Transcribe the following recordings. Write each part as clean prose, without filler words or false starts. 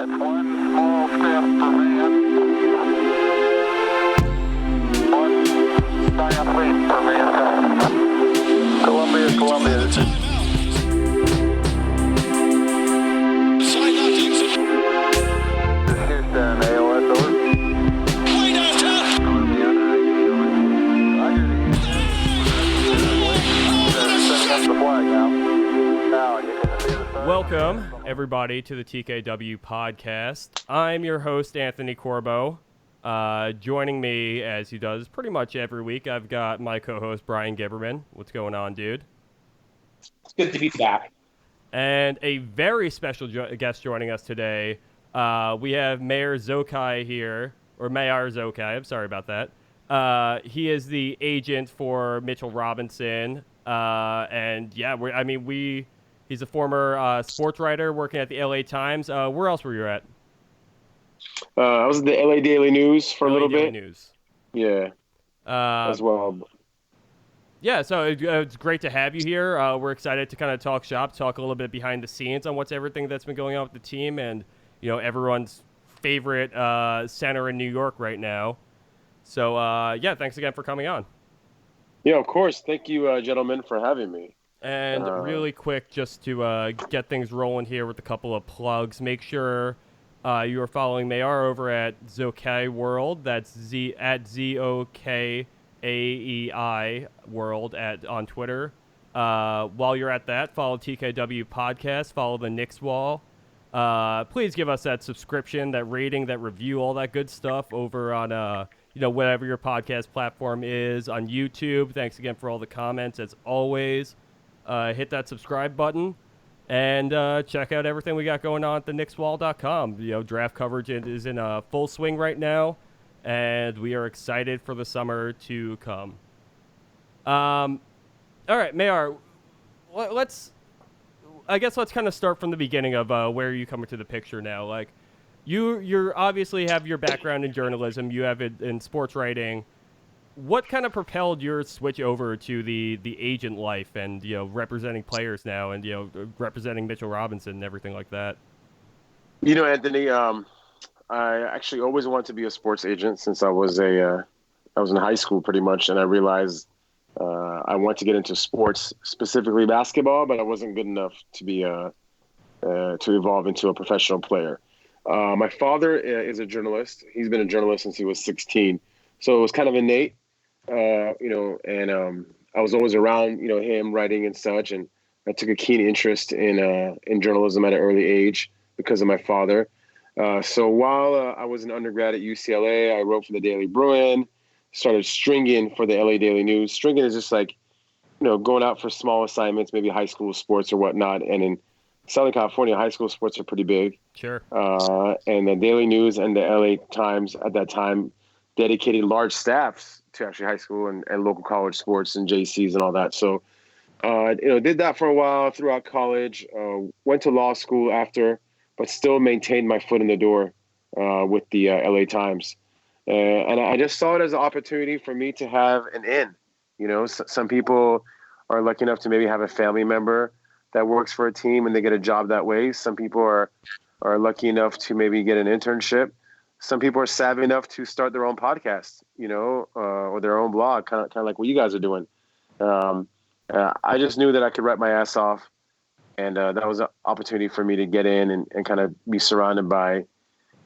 It's one small step for man, one giant leap for mankind. Columbia, this is... Houston, AOS, over. Welcome, everybody, to the TKW Podcast. I'm your host, Anthony Corbo. Joining me, as he does pretty much every week, I've got my co-host, Bryan Gibberman. What's going on, dude? It's good to be back. And a very special guest joining us today. We have Mayar Zokaei here, or Mayar Zokaei, I'm sorry about that. He is the agent for Mitchell Robinson. And yeah, he's a former sports writer working at the LA Times. Where else were you at? I was at the LA Daily News for a little bit. News. Yeah, as well. Yeah, so it's great to have you here. We're excited to kind of talk shop, talk a little bit behind the scenes on everything that's been going on with the team and, you know, everyone's favorite center in New York right now. So, yeah, thanks again for coming on. Yeah, of course. Thank you, gentlemen, for having me. And really quick, just to get things rolling here with a couple of plugs, make sure you are following Mayar over at Zokaei World. That's at Zokaei World on Twitter. While you're at that, follow TKW Podcast, follow the Knicks Wall. Please give us that subscription, that rating, that review, all that good stuff over on whatever your podcast platform is, on YouTube. Thanks again for all the comments, as always. Hit that subscribe button and check out everything we got going on at theknickswall.com. You know, draft coverage is in full swing right now, and we are excited for the summer to come. All right, Mayar, let's kind of start from the beginning of where you come into the picture now. Like, you obviously have your background in journalism, you have it in sports writing. What kind of propelled your switch over to the agent life and, you know, representing players now and, you know, representing Mitchell Robinson and everything like that? You know, Anthony, I actually always wanted to be a sports agent since I was in high school pretty much, and I realized I wanted to get into sports, specifically basketball, but I wasn't good enough to be to evolve into a professional player. My father is a journalist. He's been a journalist since he was 16, so it was kind of innate. And I was always around, you know, him writing and such. And I took a keen interest in journalism at an early age because of my father. So while I was an undergrad at UCLA, I wrote for the Daily Bruin, started stringing for the LA Daily News. Stringing is just like, you know, going out for small assignments, maybe high school sports or whatnot. And in Southern California, high school sports are pretty big. Sure. And the Daily News and the LA Times at that time dedicated large staffs to actually high school and local college sports and JCs and all that. So, did that for a while throughout college, went to law school after, but still maintained my foot in the door with the LA Times. And I just saw it as an opportunity for me to have an in. You know, some people are lucky enough to maybe have a family member that works for a team and they get a job that way. Some people are lucky enough to maybe get an internship. Some people are savvy enough to start their own podcast, you know, or their own blog, kind of like what you guys are doing. I just knew that I could write my ass off, and that was an opportunity for me to get in and kind of be surrounded by,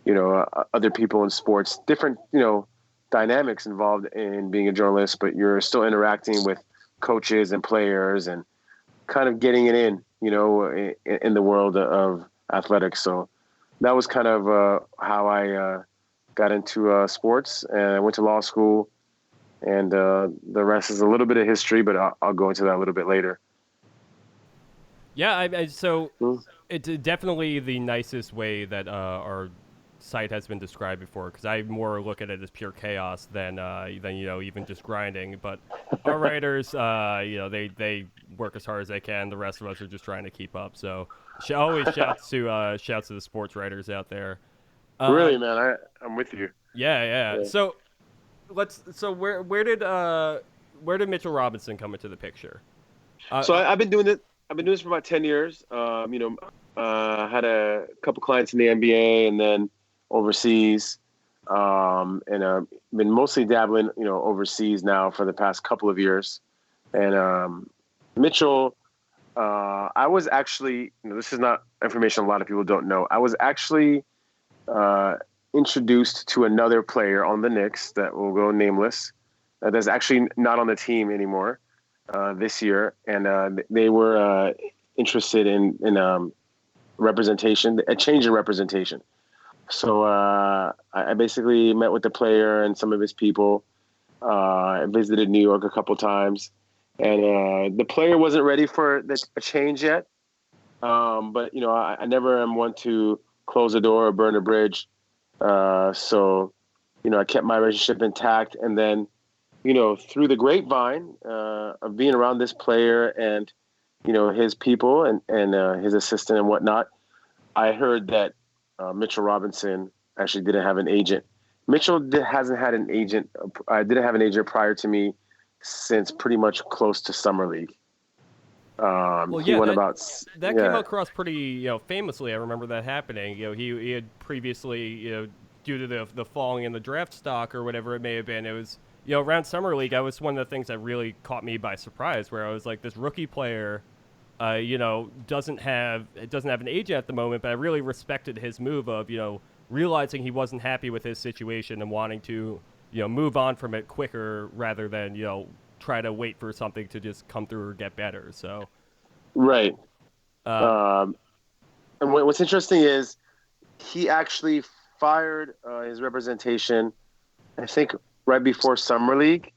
you know, other people in sports, different, you know, dynamics involved in being a journalist, but you're still interacting with coaches and players and kind of getting it in, you know, in the world of athletics. So that was kind of how I got into sports, and I went to law school, and the rest is a little bit of history, but I'll go into that a little bit later. Yeah, it's definitely the nicest way that our site has been described before, because I more look at it as pure chaos than you know, even just grinding. But our writers, you know, they work as hard as they can. The rest of us are just trying to keep up. So always shouts to the sports writers out there. Really, man, I'm with you. Yeah. So where did Mitchell Robinson come into the picture? So I've been doing this for about 10 years. Had a couple clients in the NBA and then overseas, and been mostly dabbling, overseas now for the past couple of years. And Mitchell, I was actually, this is not information a lot of people don't know. I was actually introduced to another player on the Knicks that will go nameless. That's actually not on the team anymore this year, and they were interested in representation, a change in representation. So I basically met with the player and some of his people. I visited New York a couple times, and the player wasn't ready for a change yet. But I never am one to close a door or burn a bridge. So I kept my relationship intact, and then through the grapevine of being around this player and his people and his assistant and whatnot, I heard that Mitchell Robinson actually didn't have an agent. Mitchell hasn't had an agent. Didn't have an agent prior to me since pretty much close to Summer League. He went that came across pretty famously. I remember that happening. He had previously due to the falling in the draft stock or whatever it may have been. It was around Summer League. I was one of the things that really caught me by surprise, where I was like, this rookie player doesn't have an agent at the moment, but I really respected his move of realizing he wasn't happy with his situation and wanting to move on from it quicker rather than try to wait for something to just come through or get better. So right. And what's interesting is he actually fired his representation, I think right before Summer League,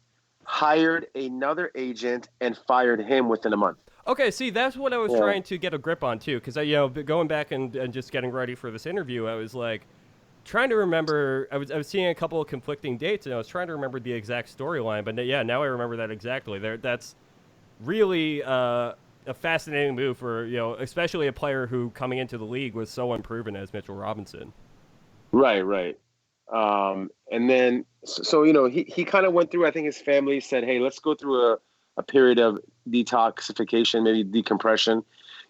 hired another agent and fired him within a month. Okay, see, that's what I was trying to get a grip on, too, because, going back and just getting ready for this interview, I was, like, trying to remember, I was seeing a couple of conflicting dates, and I was trying to remember the exact storyline, but, now I remember that exactly. That's really a fascinating move for, especially a player who, coming into the league, was so unproven as Mitchell Robinson. Right. And then, so he kind of went through, I think his family said, hey, let's go through a period of detoxification, maybe decompression.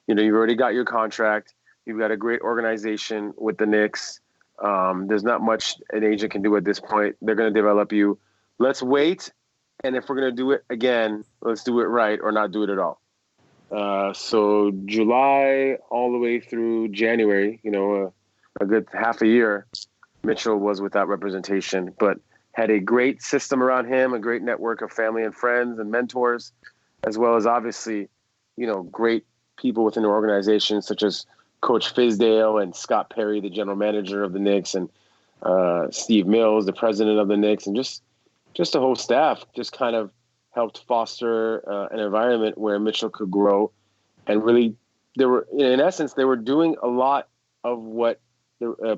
You've already got your contract. You've got a great organization with the Knicks. There's not much an agent can do at this point. They're going to develop you. Let's wait. And if we're going to do it again, let's do it right or not do it at all. So July all the way through January, a good half a year, Mitchell was without representation, but had a great system around him, a great network of family and friends and mentors, as well as obviously, great people within the organization, such as Coach Fizdale and Scott Perry, the general manager of the Knicks, and Steve Mills, the president of the Knicks, and just the whole staff just kind of helped foster an environment where Mitchell could grow. And really, they were doing a lot of what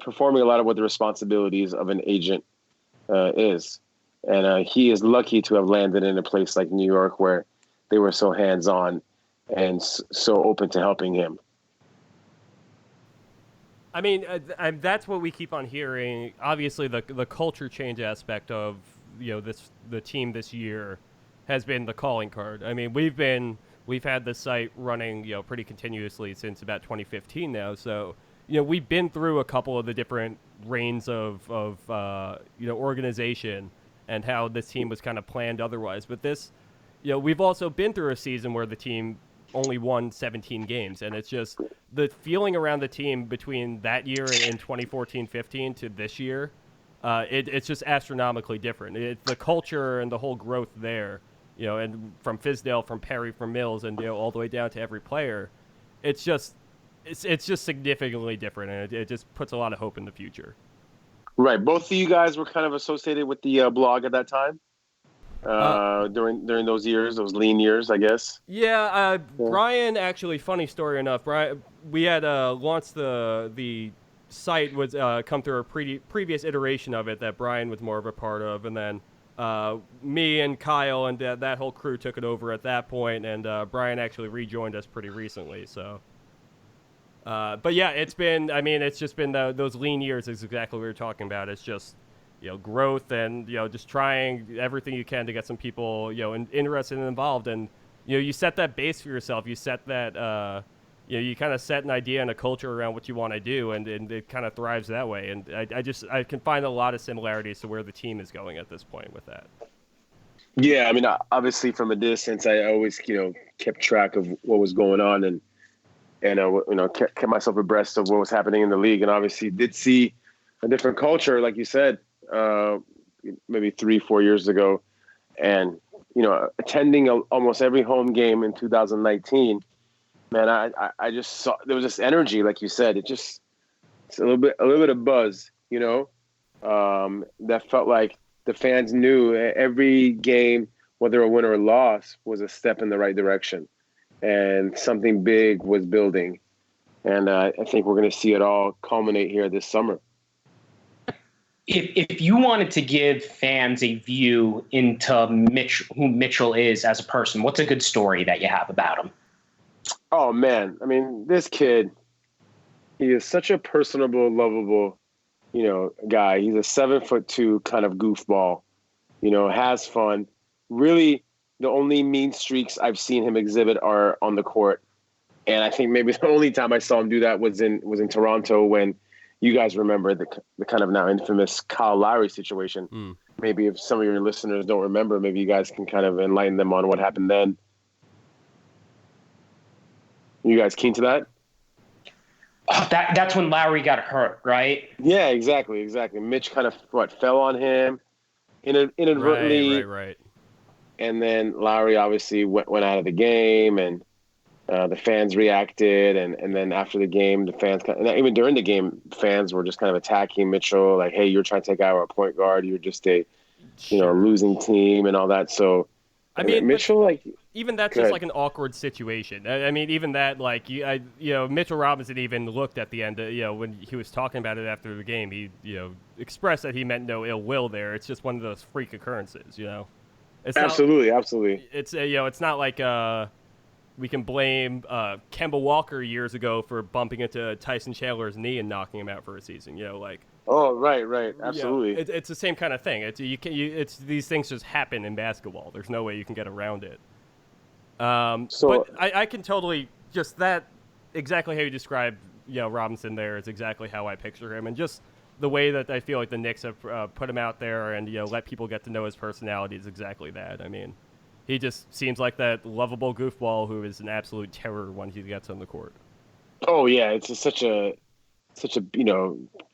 performing a lot of what the responsibilities of an agent is. And he is lucky to have landed in a place like New York where they were so hands-on and so open to helping him. I mean, that's what we keep on hearing. Obviously, the culture change aspect of the team this year has been the calling card. I mean, we've had the site running pretty continuously since about 2015 now. So we've been through a couple of the different reigns of organization and how this team was kind of planned otherwise. But this, we've also been through a season where the team only won 17 games. And it's just the feeling around the team between that year in 2014-15 to this year, it's just astronomically different. It's the culture and the whole growth there, and from Fizdale, from Perry, from Mills, and all the way down to every player. It's just significantly different, and it just puts a lot of hope in the future. Right. Both of you guys were kind of associated with the blog at that time, during those years, those lean years, I guess. Yeah. Bryan, actually, funny story enough, Bryan, we had launched the site, was come through a previous iteration of it that Bryan was more of a part of, and then me and Kyle and that whole crew took it over at that point, and Bryan actually rejoined us pretty recently, so... but yeah, it's just been those lean years is exactly what we were talking about. It's just, growth and, just trying everything you can to get some people, interested and involved. And, you set that base for yourself. You set that, you kind of set an idea and a culture around what you want to do, and it kind of thrives that way. And I can find a lot of similarities to where the team is going at this point with that. Yeah, I mean, obviously from a distance, I always, kept track of what was going on and kept myself abreast of what was happening in the league, and obviously did see a different culture, like you said, maybe 3-4 years ago, and attending almost every home game in 2019. Man, I just saw there was this energy, like you said. It's a little bit of buzz, that felt like the fans knew every game, whether a win or a loss, was a step in the right direction, and something big was building. And I think we're going to see it all culminate here this summer. If you wanted to give fans a view into who Mitchell is as a person, what's a good story that you have about him? Oh, man. I mean, this kid, he is such a personable, lovable, guy. He's a 7'2" kind of goofball, has fun. Really, the only mean streaks I've seen him exhibit are on the court. And I think maybe the only time I saw him do that was in Toronto, when you guys remember the kind of now infamous Kyle Lowry situation. Maybe if some of your listeners don't remember, maybe you guys can kind of enlighten them on what happened then. You guys keen to that? Oh, that's when Lowry got hurt, right? Yeah, exactly. Mitch kind of fell on him inadvertently, Right. And then Lowry obviously went out of the game, and the fans reacted, and then after the game, the fans even during the game, fans were just kind of attacking Mitchell, like, "Hey, you're trying to take out our point guard. You're just a losing team," and all that. So I mean, Mitchell, even that's just like an awkward situation. I mean, even that, Mitchell Robinson even looked at the end, when he was talking about it after the game, he, expressed that he meant no ill will there. It's just one of those freak occurrences, It's absolutely. It's, it's not like we can blame Kemba Walker years ago for bumping into Tyson Chandler's knee and knocking him out for a season, Oh, right. Absolutely. It's the same kind of thing. It's these things just happen in basketball. There's no way you can get around it. But I can totally just that exactly how you described, Robinson there is exactly how I picture him, and just the way that I feel like the Knicks have put him out there and let people get to know his personality is exactly that. I mean, he just seems like that lovable goofball who is an absolute terror when he gets on the court. Oh yeah, it's just such a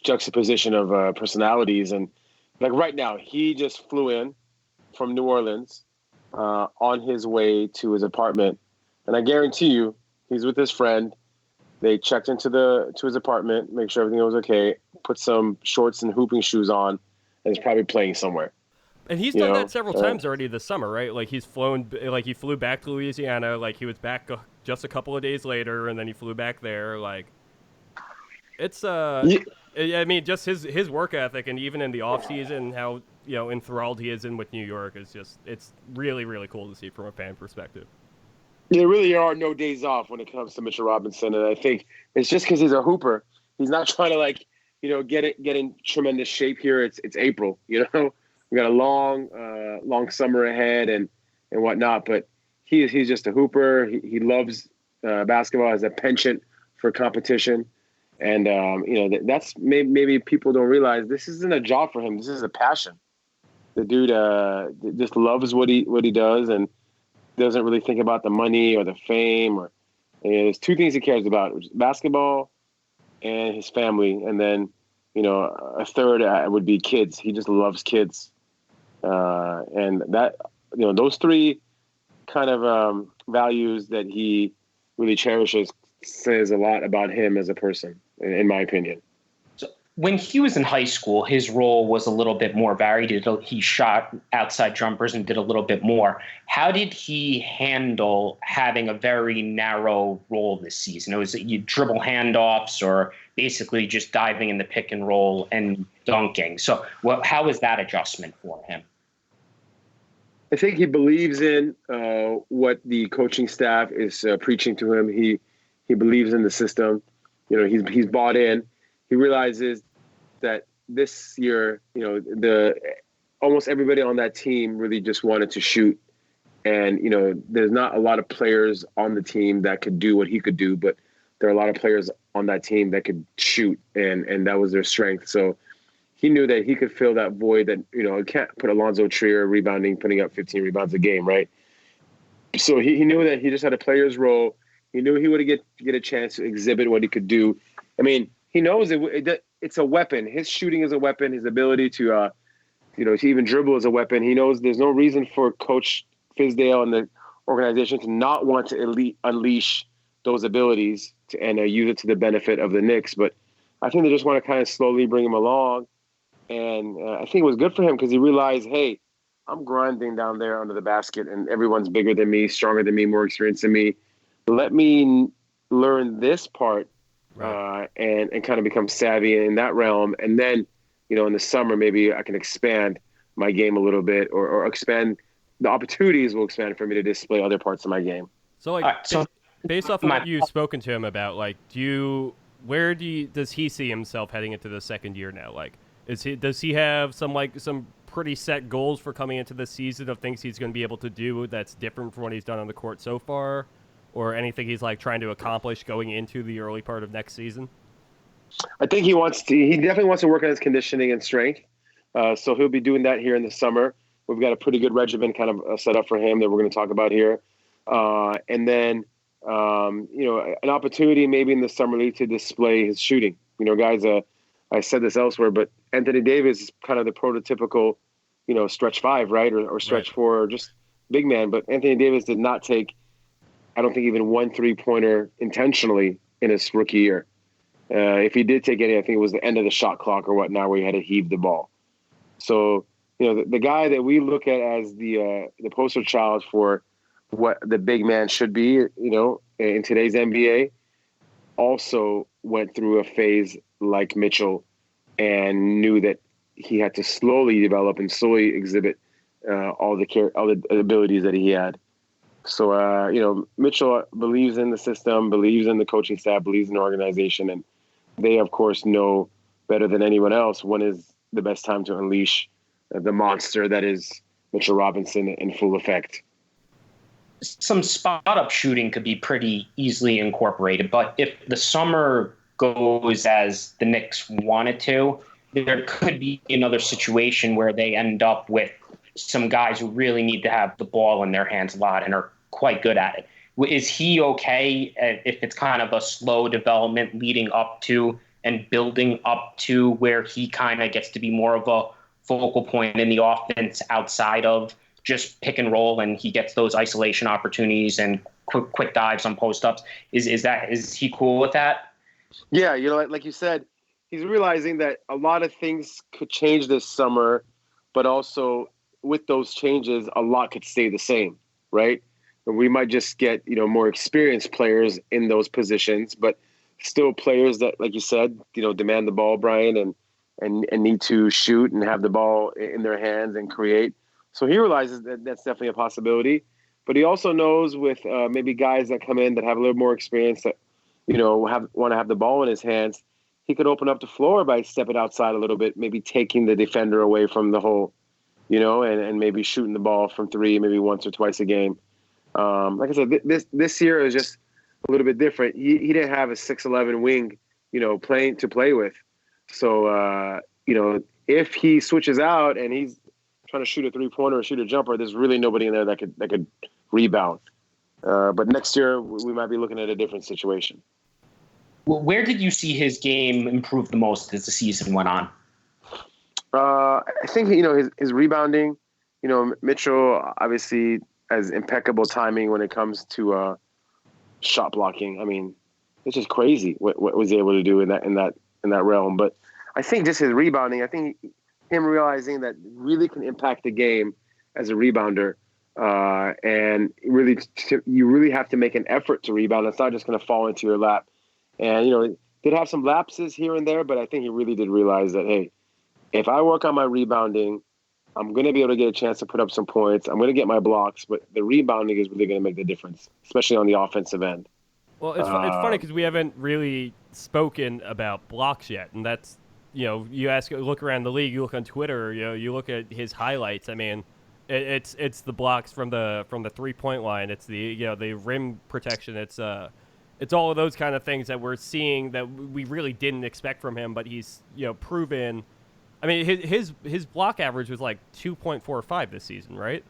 juxtaposition of personalities, and like right now he just flew in from New Orleans on his way to his apartment, and I guarantee you he's with his friend. They checked to his apartment, make sure everything was okay, put some shorts and hooping shoes on, and he's probably playing somewhere. And he's done that several times already this summer, right? Like he flew back to Louisiana, like he was back just a couple of days later, and then he flew back there. Like it's I mean, just his work ethic, and even in the off season, how enthralled he is with New York is it's really, really cool to see from a fan perspective. There really are no days off when it comes to Mitchell Robinson, and I think it's just because he's a hooper. He's not trying to get in tremendous shape here. It's April, we got a long summer ahead and whatnot, but he's just a hooper. He loves basketball as a penchant for competition, and that's maybe people don't realize this isn't a job for him. This is a passion. The dude just loves what he does and doesn't really think about the money or the fame there's two things he cares about: basketball and his family, and then a third would be kids. He just loves kids, and that those three kind of values that he really cherishes says a lot about him as a person, in my opinion. So when he was in high school, his role was a little bit more varied. He shot outside jumpers and did a little bit more. How did he handle having a very narrow role this season? Was it you dribble handoffs or basically just diving in the pick and roll and dunking? So how was that adjustment for him? I think he believes in what the coaching staff is preaching to him. He believes in the system. He's bought in. He realizes that this year, almost everybody on that team really just wanted to shoot. And, there's not a lot of players on the team that could do what he could do, but there are a lot of players on that team that could shoot, and that was their strength. So he knew that he could fill that void that, you can't put Alonzo Trier rebounding, putting up 15 rebounds a game, right? So he knew that he just had a player's role. He knew he would get a chance to exhibit what he could do. I mean, he knows it's a weapon. His shooting is a weapon. His ability to even dribble is a weapon. He knows there's no reason for Coach Fizdale and the organization to not want to unleash those abilities and use it to the benefit of the Knicks. But I think they just want to kind of slowly bring him along. And I think it was good for him because he realized, hey, I'm grinding down there under the basket and everyone's bigger than me, stronger than me, more experienced than me. Let me learn this part and kind of become savvy in that realm. And then, in the summer, maybe I can expand my game a little bit or expand. The opportunities will expand for me to display other parts of my game. So, based off of what you've spoken to him about, does he see himself heading into the second year now? Does he have some pretty set goals for coming into the season of things he's going to be able to do that's different from what he's done on the court so far, or anything he's trying to accomplish going into the early part of next season? I think he definitely wants to work on his conditioning and strength. So he'll be doing that here in the summer. We've got a pretty good regimen kind of set up for him that we're going to talk about here. And then, an opportunity maybe in the summer league to display his shooting. Guys, I said this elsewhere, but Anthony Davis is kind of the prototypical, stretch five, right? Or stretch four, or just big man. But Anthony Davis did not take, I don't think, even one 3-pointer intentionally in his rookie year. If he did take any, I think it was the end of the shot clock or whatnot, where he had to heave the ball. So, the guy that we look at as the poster child for what the big man should be, in today's NBA, also went through a phase like Mitchell and knew that he had to slowly develop and slowly exhibit all the abilities that he had. So, Mitchell believes in the system, believes in the coaching staff, believes in the organization, and they, of course, know better than anyone else when is the best time to unleash the monster that is Mitchell Robinson in full effect. Some spot-up shooting could be pretty easily incorporated, but if the summer goes as the Knicks wanted to, there could be another situation where they end up with some guys who really need to have the ball in their hands a lot and are quite good at it. Is he okay if it's kind of a slow development leading up to and building up to where he kind of gets to be more of a focal point in the offense outside of just pick and roll, and he gets those isolation opportunities and quick dives on post-ups? Is he cool with that? Yeah, like you said, he's realizing that a lot of things could change this summer, but also with those changes, a lot could stay the same, right? And we might just get, more experienced players in those positions, but still players that, like you said, demand the ball, Bryan, and need to shoot and have the ball in their hands and create. So he realizes that that's definitely a possibility. But he also knows with maybe guys that come in that have a little more experience that, want to have the ball in his hands, he could open up the floor by stepping outside a little bit, maybe taking the defender away from the hole, and maybe shooting the ball from three, maybe once or twice a game. Like I said, this year is just a little bit different. He didn't have a 6'11" wing, playing to play with. So, if he switches out and he's trying to shoot a 3-pointer or shoot a jumper, there's really nobody in there that could rebound. But next year we might be looking at a different situation. Well, where did you see his game improve the most as the season went on? I think, his rebounding, Mitchell obviously has impeccable timing when it comes to shot blocking. I mean, it's just crazy what was he able to do in that realm. But I think just his rebounding, I think him realizing that really can impact the game as a rebounder. And really, you really have to make an effort to rebound. It's not just going to fall into your lap. And, did have some lapses here and there, but I think he really did realize that, hey, if I work on my rebounding, I'm going to be able to get a chance to put up some points. I'm going to get my blocks, but the rebounding is really going to make the difference, especially on the offensive end. Well, it's funny because we haven't really spoken about blocks yet, and that's, you look around the league, you look on Twitter, you look at his highlights. I mean, it's the blocks from the 3-point line. It's the the rim protection. It's it's all of those kind of things that we're seeing that we really didn't expect from him, but he's proven. I mean, his block average was like 2.45 this season, right?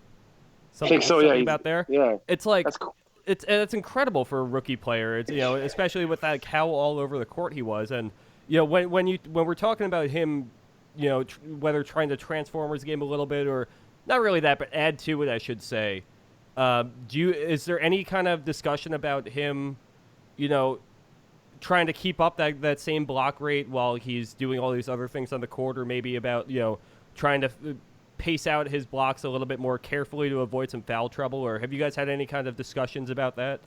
I think so. Yeah, about there. Yeah, it's like that's cool. It's incredible for a rookie player. It's especially with that how all over the court he was, and when we're talking about him, whether trying to transform his game a little bit or not really that, but add to it, I should say. Is there any kind of discussion about him, trying to keep up that same block rate while he's doing all these other things on the court, or maybe about trying to pace out his blocks a little bit more carefully to avoid some foul trouble? Or have you guys had any kind of discussions about that?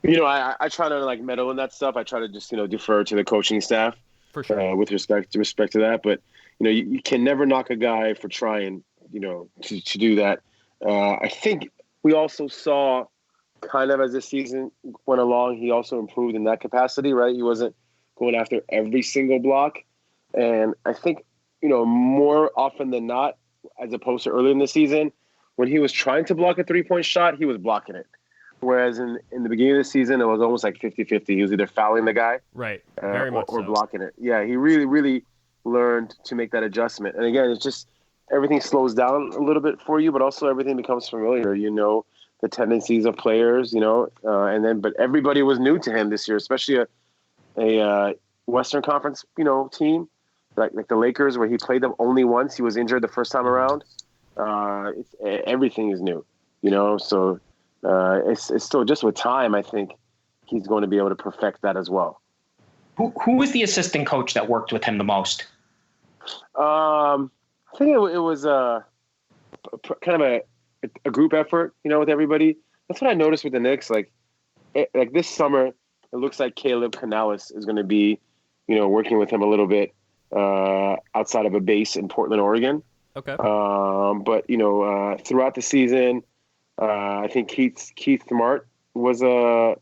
I try to meddle in that stuff. I try to just defer to the coaching staff for sure with respect to that. But you can never knock a guy for trying to do that. I think we also saw kind of as the season went along, he also improved in that capacity, right? He wasn't going after every single block, and I think more often than not, as opposed to earlier in the season, when he was trying to block a three-point shot, he was blocking it. Whereas in the beginning of the season, it was almost like 50-50. He was either fouling the guy right, very much or so. blocking it. Yeah, he really, really learned to make that adjustment. And again, it's just everything slows down a little bit for you, but also everything becomes familiar. The tendencies of players, but everybody was new to him this year, especially a Western Conference, team. Like the Lakers, where he played them only once. He was injured the first time around. Everything is new, So it's still just with time. I think he's going to be able to perfect that as well. Who was the assistant coach that worked with him the most? I think it was kind of a group effort, with everybody. That's what I noticed with the Knicks. Like this summer, it looks like Caleb Canales is going to be, working with him a little bit. Outside of a base in Portland, Oregon. Okay. But throughout the season, I think Keith Smart was a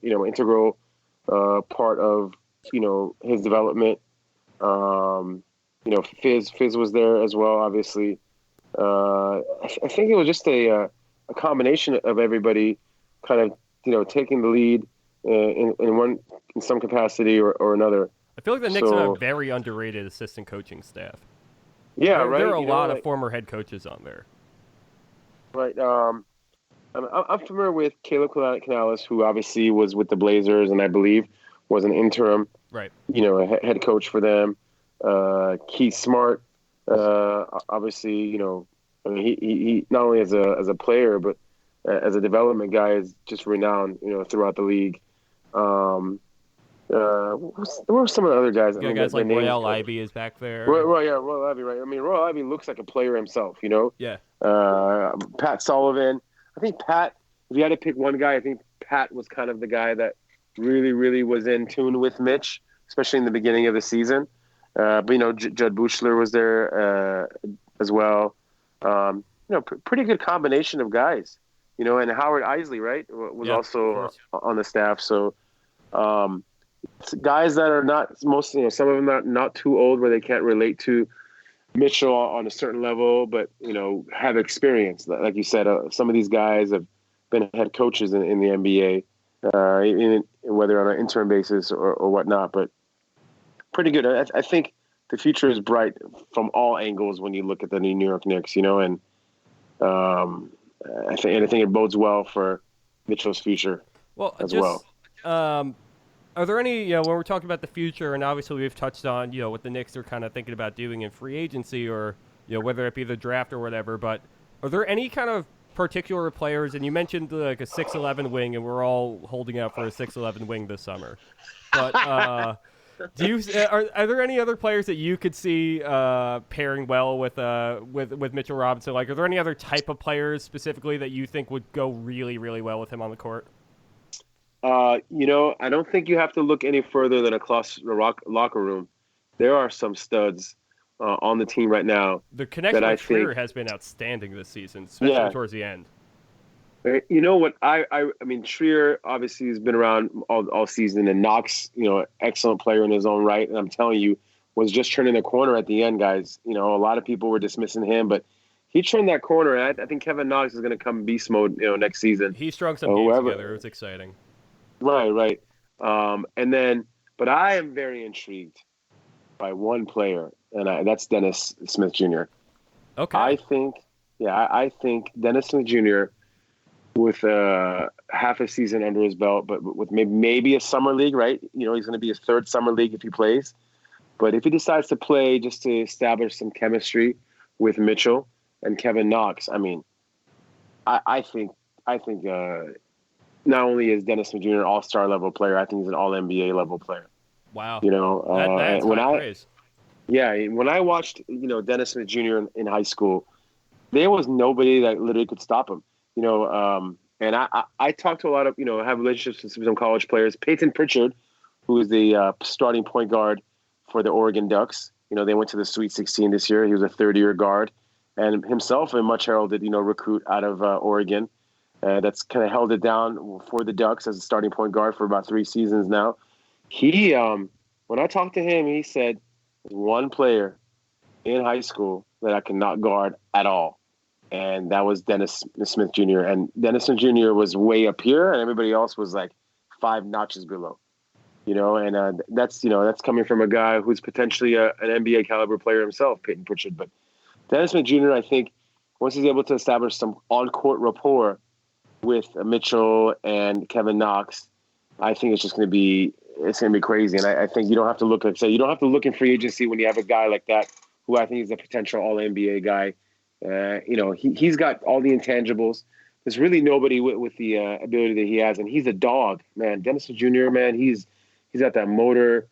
integral part of his development. Fizz was there as well. Obviously, I think it was just a combination of everybody kind of taking the lead in some capacity or another. I feel like the Knicks have a very underrated assistant coaching staff. Yeah, right. There are a lot of former head coaches on there. Right. I'm familiar with Caleb Canales, who obviously was with the Blazers, and I believe was an interim, right? A head coach for them. Keith Smart, obviously, he not only as a player but as a development guy is just renowned, throughout the league. There were some of the other guys. Guys like Royal Ivey is back there. Royal Ivey, right? I mean, Royal Ivey looks like a player himself, Yeah. Pat Sullivan. I think Pat, if you had to pick one guy, I think Pat was kind of the guy that really, really was in tune with Mitch, especially in the beginning of the season. But Judd Buechler was there as well. Pretty good combination of guys. And Howard Isley, right, was also on the staff. So. Guys that are not some of them not too old where they can't relate to Mitchell on a certain level, but have experience. Like you said, some of these guys have been head coaches in the NBA, whether on an interim basis or whatnot. But pretty good. I think the future is bright from all angles when you look at the New York Knicks. And I think it bodes well for Mitchell's future. Well, as well. Are there any, when we're talking about the future, and obviously we've touched on, what the Knicks are kind of thinking about doing in free agency or, whether it be the draft or whatever, but are there any kind of particular players, and you mentioned like a 6'11" wing, and we're all holding out for a 6'11" wing this summer, but are there any other players that you could see pairing well with Mitchell Robinson? Like, are there any other type of players specifically that you think would go really, really well with him on the court? I don't think you have to look any further than across the locker room. There are some studs on the team right now. The connection with Trier has been outstanding this season, especially towards the end. You know what? I mean, Trier obviously has been around all season, and Knox, excellent player in his own right. And I'm telling you, was just turning the corner at the end, guys. A lot of people were dismissing him, but he turned that corner. I think Kevin Knox is going to come beast mode, next season. He strung some games together. It was exciting. Right. But I am very intrigued by one player, and that's Dennis Smith Jr. Okay. I think Dennis Smith Jr. with half a season under his belt, but with maybe a summer league, right? He's going to be his third summer league if he plays. But if he decides to play just to establish some chemistry with Mitchell and Kevin Knox, I mean, I think not only is Dennis Smith Jr. an all-star level player, I think he's an all-NBA level player. Wow. That's high praise. Yeah, when I watched, Dennis Smith Jr. in high school, there was nobody that literally could stop him. And I talked to a lot of, I have relationships with some college players. Peyton Pritchard, who is the starting point guard for the Oregon Ducks. They went to the Sweet 16 this year. He was a third-year guard. And himself, a much heralded, recruit out of Oregon. That's kind of held it down for the Ducks as a starting point guard for about 3 seasons now. He, when I talked to him, he said, there's one player in high school that I could not guard at all. And that was Dennis Smith Jr. And Dennis Smith Jr. was way up here, and everybody else was like 5 notches below. And that's coming from a guy who's potentially an NBA caliber player himself, Peyton Pritchard. But Dennis Smith Jr., I think, once he's able to establish some on-court rapport with Mitchell and Kevin Knox, I think it's going to be crazy. And I think you don't have to look in free agency when you have a guy like that, who I think is a potential All-NBA guy. He's got all the intangibles. There's really nobody with the ability that he has, and he's a dog, man. Dennis Jr., man, he's got that motor.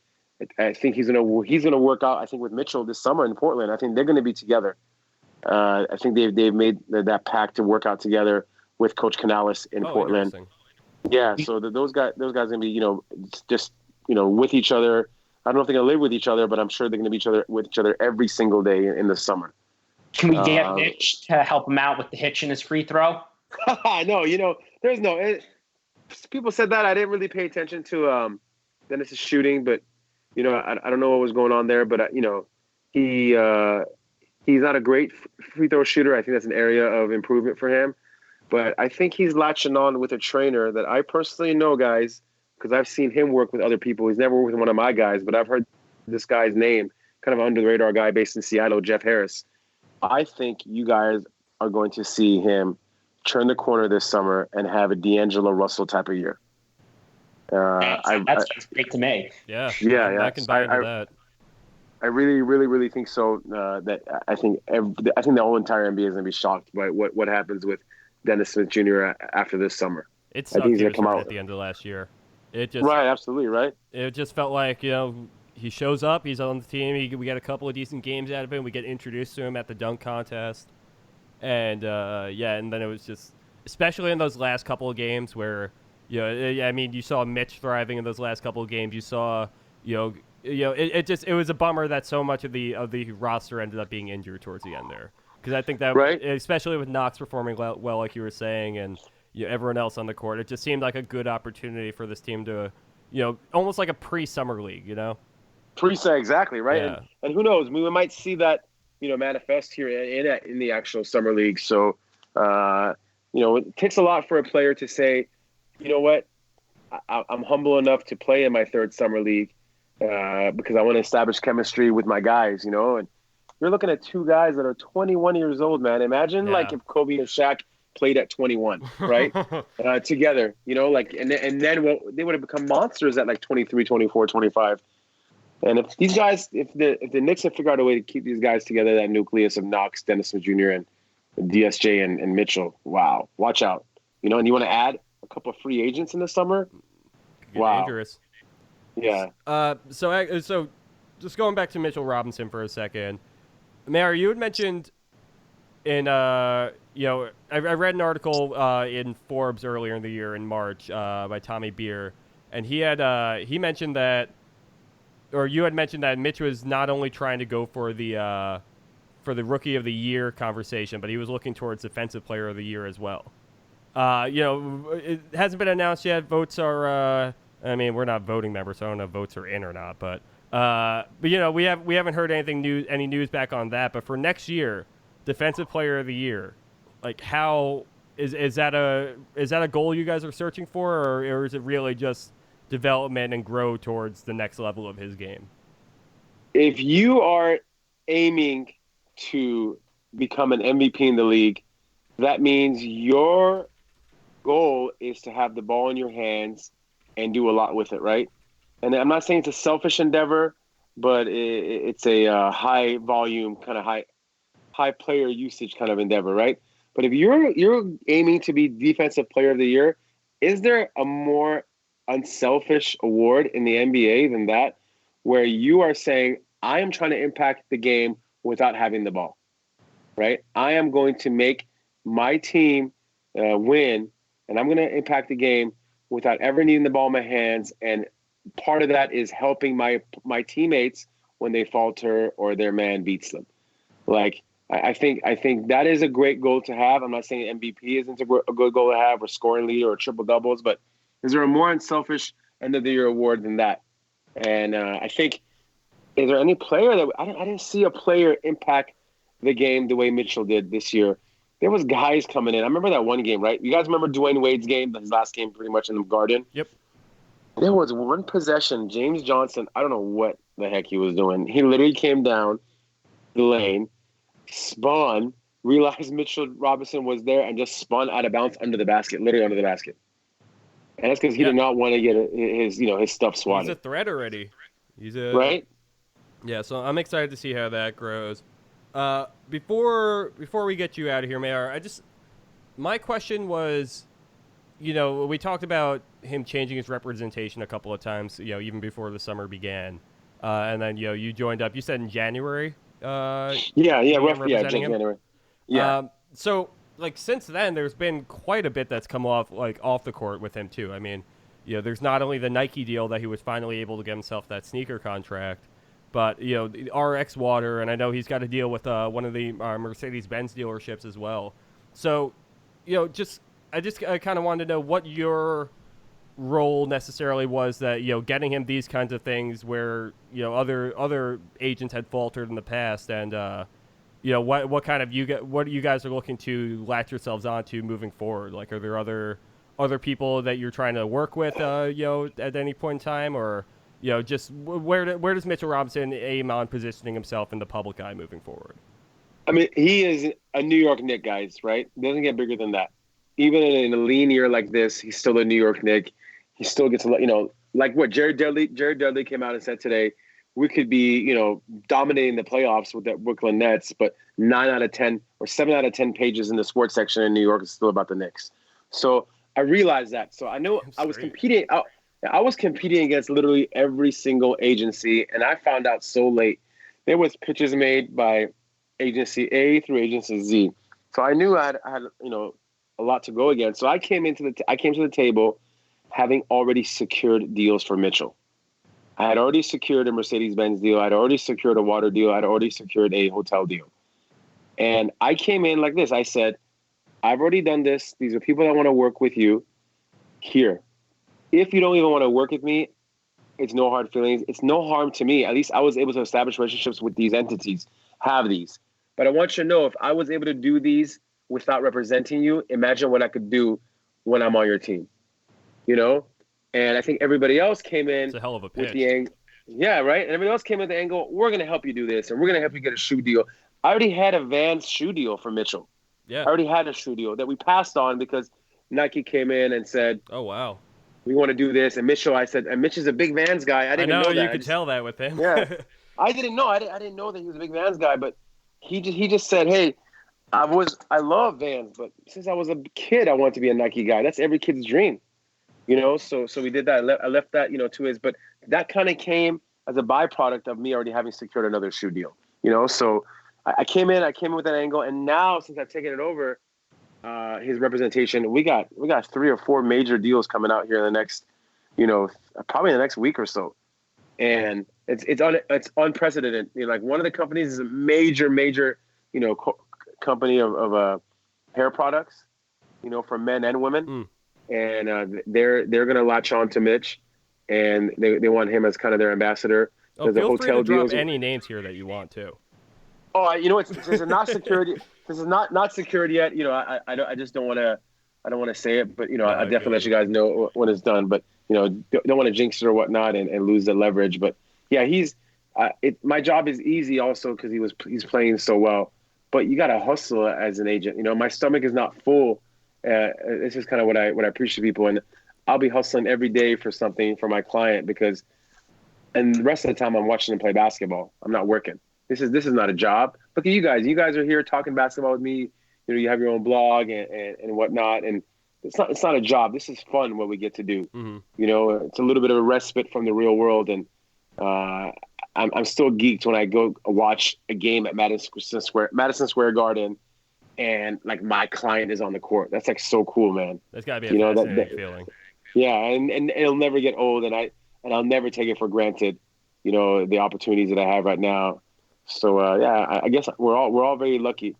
I think he's gonna work out. I think with Mitchell this summer in Portland. I think they're gonna be together. I think they've made that pact to work out together with Coach Canales in Portland. Yeah, so those guys gonna be just with each other. I don't know if they're gonna live with each other, but I'm sure they're gonna be with each other every single day in the summer. Can we get Mitch to help him out with the hitch in his free throw? No, there's no. People said that. I didn't really pay attention to Dennis's shooting, but I don't know what was going on there. But he's not a great free throw shooter. I think that's an area of improvement for him. But I think he's latching on with a trainer that I personally know, guys, because I've seen him work with other people. He's never worked with one of my guys, but I've heard this guy's name, kind of under the radar guy based in Seattle, Jeff Harris. I think you guys are going to see him turn the corner this summer and have a D'Angelo Russell type of year. That's great to me. Yeah. I can buy into that. I really, really, really think so. That I think the whole entire NBA is going to be shocked by what happens with Dennis Smith Jr. after this summer. It sucked he was hurt at the end of last year. Right, absolutely, right. It just felt like he shows up, he's on the team, we get a couple of decent games out of him, we get introduced to him at the dunk contest, and and then it was just, especially in those last couple of games where, you saw Mitch thriving in those last couple of games, you saw, it was a bummer that so much of the roster ended up being injured towards the end there, because I think that, right, especially with Knox performing well, like you were saying, and everyone else on the court, it just seemed like a good opportunity for this team to, almost like a pre-summer league, Pre-summer, exactly, right? Yeah. And who knows? We might see that, manifest here in the actual summer league. So, it takes a lot for a player to say, you know what, I'm humble enough to play in my third summer league because I want to establish chemistry with my guys, And you're looking at 2 guys that are 21 years old, man. Imagine if Kobe and Shaq played at 21, right? Together, and then they would have become monsters at like 23, 24, 25. And if these guys, if the Knicks have figured out a way to keep these guys together, that nucleus of Knox, Dennis Smith Jr., and DSJ and Mitchell, wow, watch out. And you want to add a couple of free agents in the summer? Wow. Dangerous. Yeah. So just going back to Mitchell Robinson for a second, Mayar, you had mentioned in I read an article in Forbes earlier in the year in March by Tommy Beer, and he mentioned that, or you had mentioned that Mitch was not only trying to go for the Rookie of the Year conversation, but he was looking towards Defensive Player of the Year as well. It hasn't been announced yet. Votes are. We're not voting members, so I don't know if votes are in or not. But we haven't heard any news back on that. But for next year, Defensive Player of the Year, like how Is that a goal you guys are searching for, or is it really just development and grow towards the next level of his game? If you are aiming to become an MVP in the league, that means your goal is to have the ball in your hands and do a lot with it, right? And I'm not saying it's a selfish endeavor, but it's a high volume, kind of high player usage kind of endeavor, right? But if you're aiming to be Defensive Player of the Year, is there a more unselfish award in the NBA than that, where you are saying, I am trying to impact the game without having the ball, right? I am going to make my team win, and I'm going to impact the game without ever needing the ball in my hands. And part of that is helping my teammates when they falter or their man beats them. Like, I think that is a great goal to have. I'm not saying MVP isn't a good goal to have, or scoring leader, or triple doubles, but is there a more unselfish end of the year award than that? And I think, is there any player that I didn't see a player impact the game the way Mitchell did this year? There was guys coming in. I remember that one game, right? You guys remember Dwayne Wade's game, his last game, pretty much in the Garden? Yep. There was one possession. James Johnson, I don't know what the heck he was doing. He literally came down the lane, spun, realized Mitchell Robinson was there, and just spun out of bounds under the basket, literally under the basket. And that's because he did not want to get his stuff swatted. He's a threat already. Right? Yeah, so I'm excited to see how that grows. Before we get you out of here, Mayar, my question was, we talked about him changing his representation a couple of times, even before the summer began. And then, you joined up, you said in January? January. Yeah. So, since then, there's been quite a bit that's come off the court with him, too. I mean, there's not only the Nike deal that he was finally able to get himself that sneaker contract, but, the RX Water, and I know he's got to deal with one of the Mercedes-Benz dealerships as well. So, I kind of wanted to know what your role necessarily was that, getting him these kinds of things where, other agents had faltered in the past, and, what kind of what you guys are looking to latch yourselves onto moving forward? Like, are there other people that you're trying to work with, at any point in time, or, just where does Mitchell Robinson aim on positioning himself in the public eye moving forward? I mean, he is a New York Knick, guys, right? It doesn't get bigger than that. Even in a lean year like this, he's still a New York Knick. He still gets like what Jared Dudley came out and said today, we could be, dominating the playoffs with the Brooklyn Nets, but 9 out of 10 or 7 out of 10 pages in the sports section in New York is still about the Knicks. So I realized that. So I know I was competing. I was competing against literally every single agency, and I found out so late. There was pitches made by agency A through agency Z. So I knew I had a lot to go against. So I came to the table having already secured deals for Mitchell. I had already secured a Mercedes-Benz deal. I'd already secured a water deal. I'd already secured a hotel deal. And I came in like this. I said, I've already done this. These are people that want to work with you here. If you don't even want to work with me, it's no hard feelings. It's no harm to me. At least I was able to establish relationships with these entities, have these. But I want you to know, if I was able to do these without representing you, imagine what I could do when I'm on your team. And I think everybody else came in. It's a hell of a pitch. With the angle. Yeah, right? And everybody else came with the angle, we're going to help you do this, and we're going to help you get a shoe deal. I already had a Vans shoe deal for Mitchell. Yeah. I already had a shoe deal that we passed on because Nike came in and said, oh, wow, we want to do this. And Mitchell, I said, and Mitch is a big Vans guy. I didn't know that. You could tell that with him. Yeah. I didn't know. I didn't know that he was a big Vans guy, but he just said, hey, I love Vans, but since I was a kid, I wanted to be a Nike guy. That's every kid's dream. So we did that. I left that, to his, but that kind of came as a byproduct of me already having secured another shoe deal, so I came in with that angle. And now, since I've taken it over, his representation, we got 3 or 4 major deals coming out here in the next, probably in the next week or so. And it's unprecedented. Like, one of the companies is a major, company of hair products, for men and women. And they're going to latch on to Mitch, and they want him as kind of their ambassador. Oh, feel free to drop any names here that you want to. Oh, since it's not secured, this is not secured yet. I just don't want to I don't want to say it, but No, I I definitely feel let you guys know when it's done. But don't want to jinx it or whatnot and lose the leverage. But yeah, he's my job is easy also because he's playing so well. But you got to hustle as an agent. My stomach is not full. This is kind of what I preach to people, and I'll be hustling every day for something for my client and the rest of the time I'm watching them play basketball. I'm not working. This is not a job. Look at you guys. You guys are here talking basketball with me. You have your own blog and whatnot, and it's not a job. This is fun what we get to do. Mm-hmm. It's a little bit of a respite from the real world, and I'm still geeked when I go watch a game at Madison Square Garden, and like my client is on the court. That's like so cool, man. That's gotta be a fascinating feeling. Yeah, and it'll never get old, and I'll never take it for granted. The opportunities that I have right now. So I guess we're all very lucky.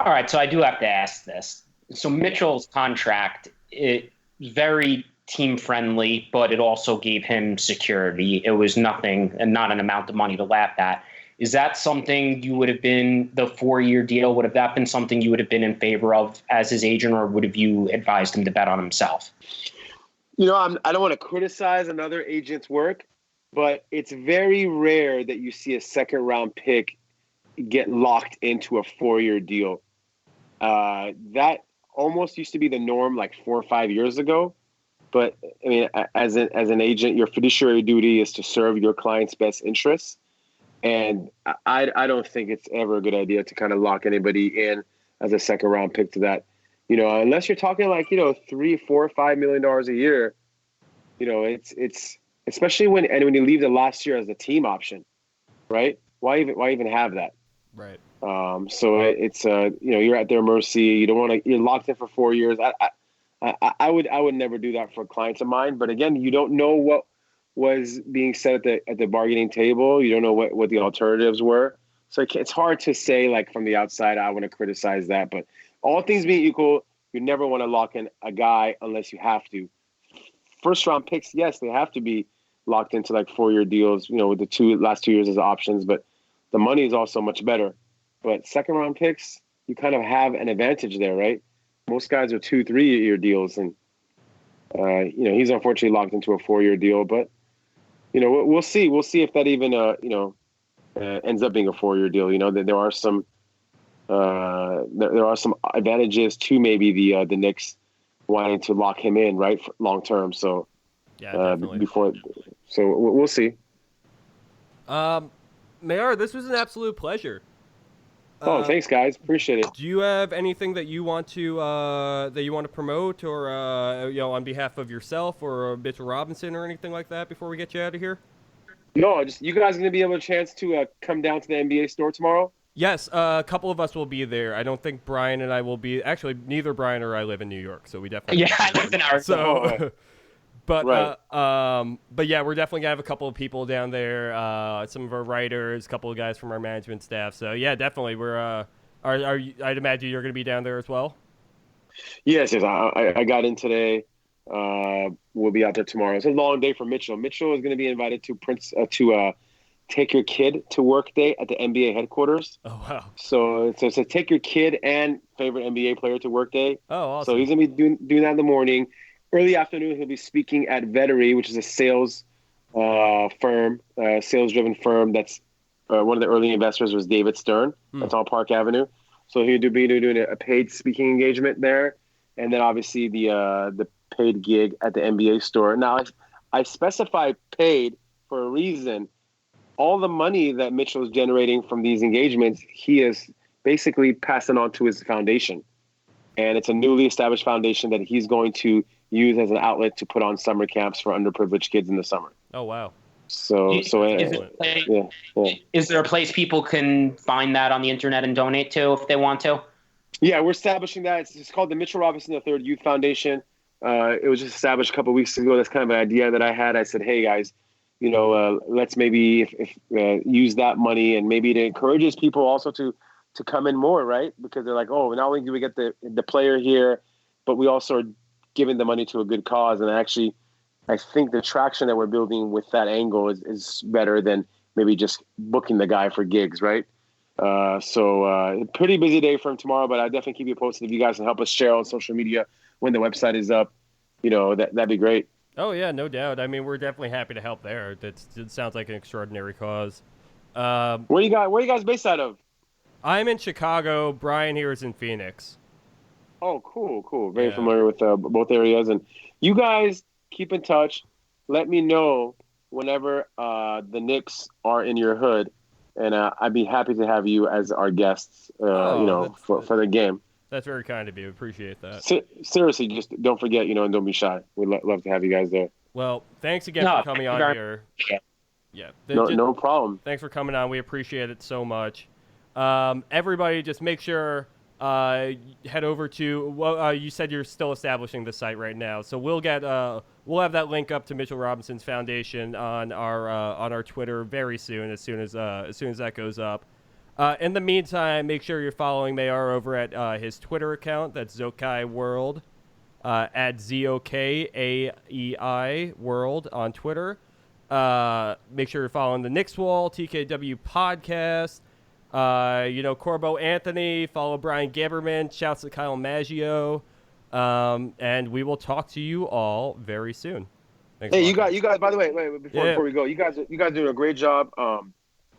All right, so I do have to ask this. So Mitchell's contract, it was very team friendly, but it also gave him security. It was nothing and not an amount of money to laugh at. Is that something you would have been, the 4-year deal, would have that been something you would have been in favor of as his agent, or would have you advised him to bet on himself? I don't want to criticize another agent's work, but it's very rare that you see a second-round pick get locked into a 4-year deal. That almost used to be the norm like 4 or 5 years ago. But I mean, as an agent, your fiduciary duty is to serve your client's best interests. And I don't think it's ever a good idea to kind of lock anybody in as a second round pick to that. Unless you're talking like, $3, $4, $5 million a year, it's especially when you leave the last year as a team option, right? Why even have that? Right. So it's you're at their mercy. You don't want to. You're locked in for 4 years. I would never do that for clients of mine. But again, you don't know what was being said at the bargaining table. You don't know what the alternatives were. So it's hard to say like from the outside. I want to criticize that. But all things being equal, you never want to lock in a guy unless you have to. First round picks, yes, they have to be locked into like 4-year deals. With the last 2 years as options, but the money is also much better. But second round picks, you kind of have an advantage there, right? Most guys are 2-3-year deals, and he's unfortunately locked into a 4-year deal. But we'll see. We'll see if that even ends up being a 4-year deal. That there are some advantages to maybe the Knicks wanting to lock him in, right, for long term. So yeah, definitely. So we'll see. Mayar, this was an absolute pleasure. Oh, thanks, guys. Appreciate it. Do you have anything that you want to promote, or on behalf of yourself or Mitchell Robinson or anything like that before we get you out of here? No, just you guys are gonna be able a chance to come down to the NBA store tomorrow. Yes, a couple of us will be there. I don't think Bryan and I will be. Actually, neither Bryan or I live in New York, so we definitely. Yeah, I live in Arizona. So, but right. But yeah, we're definitely gonna have a couple of people down there. Some of our writers, a couple of guys from our management staff. So yeah, definitely we're. I'd imagine you're gonna be down there as well. Yes. I got in today. We'll be out there tomorrow. It's a long day for Mitchell. Mitchell is going to be invited to take your kid to work day at the NBA headquarters. Oh wow! So it's a take your kid and favorite NBA player to work day. Oh, awesome! So he's going to be doing that in the morning. Early afternoon, he'll be speaking at Vettery, which is a sales firm, sales-driven firm. That's one of the early investors was David Stern. That's on Park Avenue. So he'll be doing a paid speaking engagement there, and then obviously the paid gig at the NBA store. Now, I specify paid for a reason. All the money that Mitchell is generating from these engagements, he is basically passing on to his foundation. And it's a newly established foundation that he's going to use as an outlet to put on summer camps for underprivileged kids in the summer. Oh, wow. Is there a place people can find that on the internet and donate to if they want to? Yeah, we're establishing that. It's called the Mitchell Robinson III Youth Foundation. It was just established a couple of weeks ago. That's kind of an idea that I had. I said, hey, guys, let's maybe use that money, and maybe it encourages people also to come in more, right? Because they're like, oh, not only do we get the player here, but we also are giving the money to a good cause. And actually, I think the traction that we're building with that angle is better than maybe just booking the guy for gigs, right? Pretty busy day for him tomorrow, but I'll definitely keep you posted. If you guys can help us share on social media when the website is up, that'd be great. Oh, yeah, no doubt. I mean, we're definitely happy to help there. It sounds like an extraordinary cause. Where you guys based out of? I'm in Chicago. Bryan here is in Phoenix. Oh, cool. Very familiar with both areas. And you guys keep in touch. Let me know whenever the Knicks are in your hood, and I'd be happy to have you as our guests, for the game. That's very kind of you. Appreciate that. Seriously, just don't forget, and don't be shy. We'd love to have you guys there. Well, thanks again for coming on here. Yeah. No problem. Thanks for coming on. We appreciate it so much. Everybody, just make sure head over to. You said you're still establishing the site right now, so we'll have that link up to Mitchell Robinson's foundation on our Twitter very soon. As soon as that goes up. In the meantime, make sure you're following Mayar over at his Twitter account. That's Zokaei World, at ZOKAEI World on Twitter. Make sure you're following the Knicks Wall, TKW Podcast. Corbo Anthony, follow Brian Gibberman, shouts to Kyle Maggio. And we will talk to you all very soon. Thanks you guys, by the way, before we go, you guys doing a great job.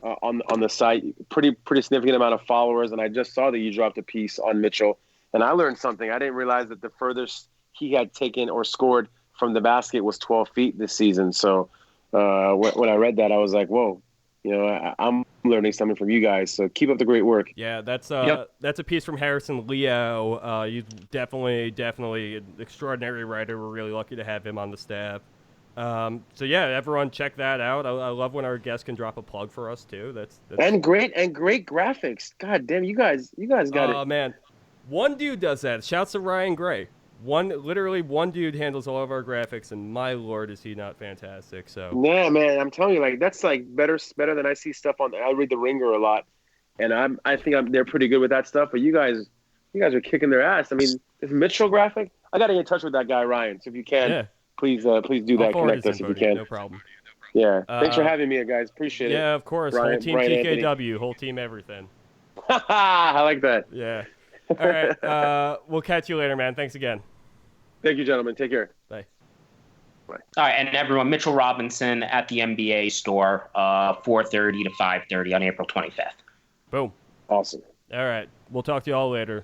On the site, pretty significant amount of followers, and I just saw that you dropped a piece on Mitchell, and I learned something. I didn't realize that the furthest he had taken or scored from the basket was 12 feet this season. So when I read that, I was like, whoa, I'm learning something from you guys. So keep up the great work. Yeah, that's a piece from Harrison Leo. He's definitely an extraordinary writer. We're really lucky to have him on the staff. Everyone check that out. I love when our guests can drop a plug for us too. That's and great graphics. God damn, you guys got it. Oh man, one dude does that. Shouts to Ryan Gray. One dude handles all of our graphics, and my lord, is he not fantastic? So yeah, man, I'm telling you, that's better than I see stuff on. I read The Ringer a lot, and I think they're pretty good with that stuff. But you guys are kicking their ass. I mean, this Mitchell graphic, I got to get in touch with that guy Ryan. So if you can. Yeah. Please do that. Connect us if you can. No problem. Yeah. Thanks for having me, guys. Appreciate it. Yeah, of course. Bryan, whole team TKW. Whole team everything. I like that. Yeah. All right. We'll catch you later, man. Thanks again. Thank you, gentlemen. Take care. Bye. All right, and everyone, Mitchell Robinson at the NBA store, 4:30 to 5:30 on April 25th. Boom. Awesome. All right. We'll talk to you all later.